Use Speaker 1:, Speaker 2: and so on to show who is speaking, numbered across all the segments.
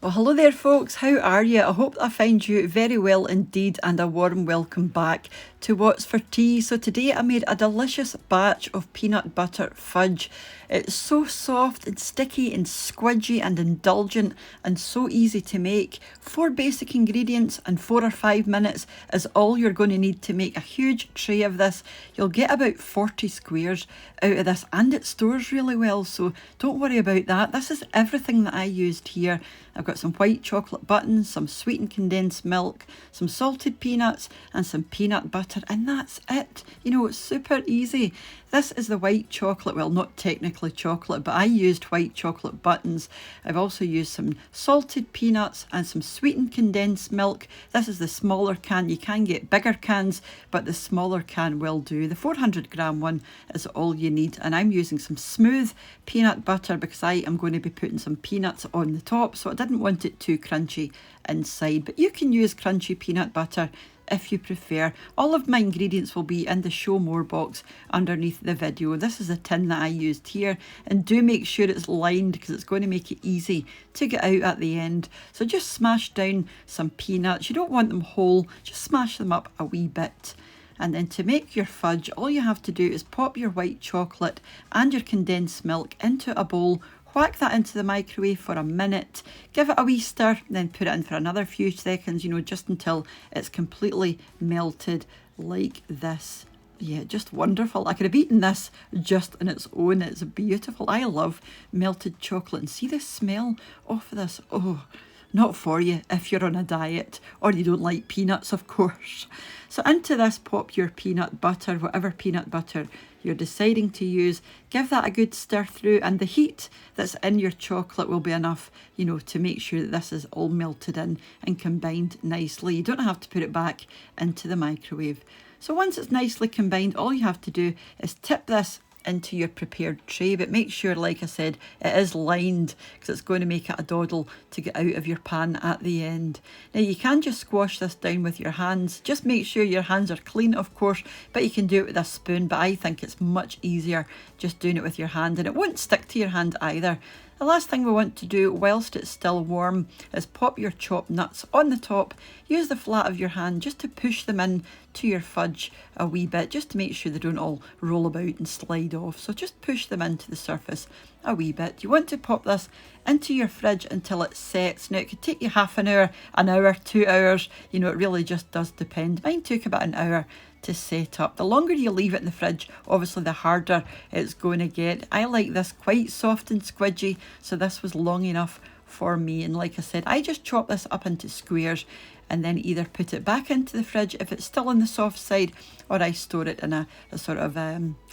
Speaker 1: Well, hello there folks, how are you? I hope I find you very well indeed, and a warm welcome back to What's for Tea. So today I made a delicious batch of peanut butter fudge. It's so soft and sticky and squidgy and indulgent and so easy to make. 4 basic ingredients and 4 or 5 minutes is all you're going to need to make a huge tray of this. You'll get about 40 squares out of this, and it stores really well, so don't worry about that. This is everything that I used here. I've got some white chocolate buttons, some sweetened condensed milk, some salted peanuts and some peanut butter, and that's it. You know, it's super easy. This is the white chocolate, well, not technically chocolate, but I used white chocolate buttons. I've also used some salted peanuts and some sweetened condensed milk. This is the smaller can. You can get bigger cans, but the smaller can will do. The 400 gram one is all you need, and I'm using some smooth peanut butter because I am going to be putting some peanuts on the top, so I didn't want it too crunchy inside, but you can use crunchy peanut butter if you prefer. All of my ingredients will be in the show more box underneath the video. This is a tin that I used here, and do make sure it's lined because it's going to make it easy to get out at the end. So just smash down some peanuts. You don't want them whole, just smash them up a wee bit. And then to make your fudge, all you have to do is pop your white chocolate and your condensed milk into a bowl. Whack that into the microwave for a minute, give it a wee stir, then put it in for another few seconds, you know, just until it's completely melted like this. Yeah, just wonderful. I could have eaten this just on its own. It's beautiful. I love melted chocolate, and see the smell of this. Oh, not for you if you're on a diet or you don't like peanuts, of course. So into this pop your peanut butter, whatever peanut butter you're deciding to use. Give that a good stir through, and the heat that's in your chocolate will be enough, you know, to make sure that this is all melted in and combined nicely. You don't have to put it back into the microwave. So once it's nicely combined, all you have to do is tip this into your prepared tray, but make sure, like I said, it is lined because it's going to make it a doddle to get out of your pan at the end. Now you can just squash this down with your hands. Just make sure your hands are clean, of course, but you can do it with a spoon, but I think it's much easier just doing it with your hand, and it won't stick to your hand either. The last thing we want to do whilst it's still warm is pop your chopped nuts on the top. Use the flat of your hand just to push them in to your fudge a wee bit, just to make sure they don't all roll about and slide off. So just push them into the surface a wee bit. You want to pop this into your fridge until it sets. Now it could take you half an hour, 2 hours, you know, it really just does depend. Mine took about an hour to set up. The longer you leave it in the fridge, obviously the harder it's going to get. I like this quite soft and squidgy, so this was long enough for me. And like I said, I just chop this up into squares and then either put it back into the fridge if it's still on the soft side, or I store it in a sort of,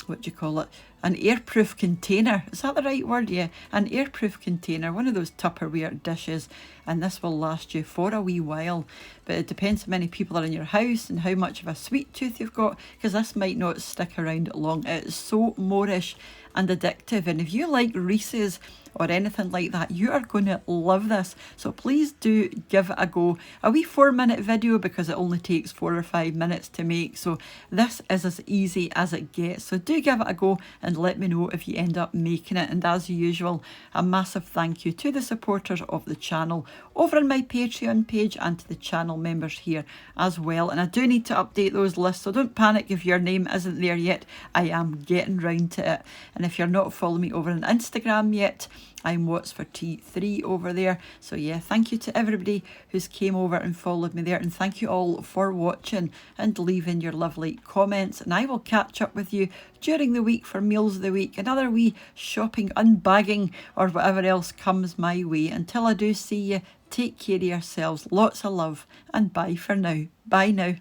Speaker 1: what do you call it? An airproof container. Is that the right word? Yeah, an airproof container, one of those Tupperware dishes, and this will last you for a wee while. But it depends how many people are in your house and how much of a sweet tooth you've got, because this might not stick around long. It is so moreish and addictive, and if you like Reese's or anything like that, you are going to love this. So please do give it a go. A wee 4-minute video because it only takes 4 or 5 minutes to make, so this is as easy as it gets. So do give it a go and let me know if you end up making it. And as usual, a massive thank you to the supporters of the channel over on my Patreon page, and to the channel members here as well. And I do need to update those lists, so don't panic if your name isn't there yet. I am getting round to it. And if you're not following me over on Instagram yet, I'm What's for Tea 3 over there. So yeah, thank you to everybody who's came over and followed me there, and thank you all for watching and leaving your lovely comments. And I will catch up with you during the week for meals of the week, another wee shopping, unbagging, or whatever else comes my way. Until I do see you, take care of yourselves, lots of love, and bye for now. Bye now.